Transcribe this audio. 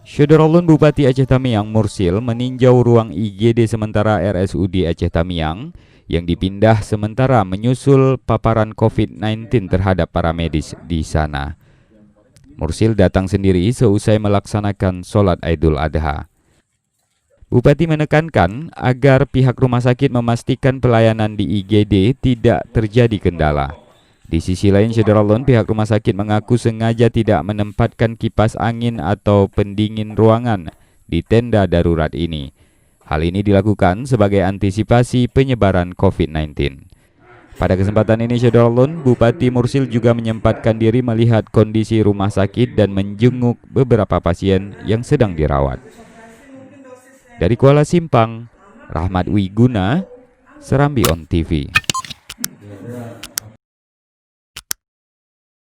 Syederolun Bupati Aceh Tamiang Mursil meninjau ruang IGD sementara RSUD Aceh Tamiang yang dipindah sementara menyusul paparan COVID-19 terhadap para medis di sana. Mursil datang sendiri seusai melaksanakan sholat Idul Adha. Bupati menekankan agar pihak rumah sakit memastikan pelayanan di IGD tidak terjadi kendala. Di sisi lain, Syederolun, pihak rumah sakit mengaku sengaja tidak menempatkan kipas angin atau pendingin ruangan di tenda darurat ini. Hal ini dilakukan sebagai antisipasi penyebaran COVID-19. Pada kesempatan ini, Syederolun, Bupati Mursil juga menyempatkan diri melihat kondisi rumah sakit dan menjenguk beberapa pasien yang sedang dirawat. Dari Kuala Simpang, Rahmat Wiguna, Serambi On TV.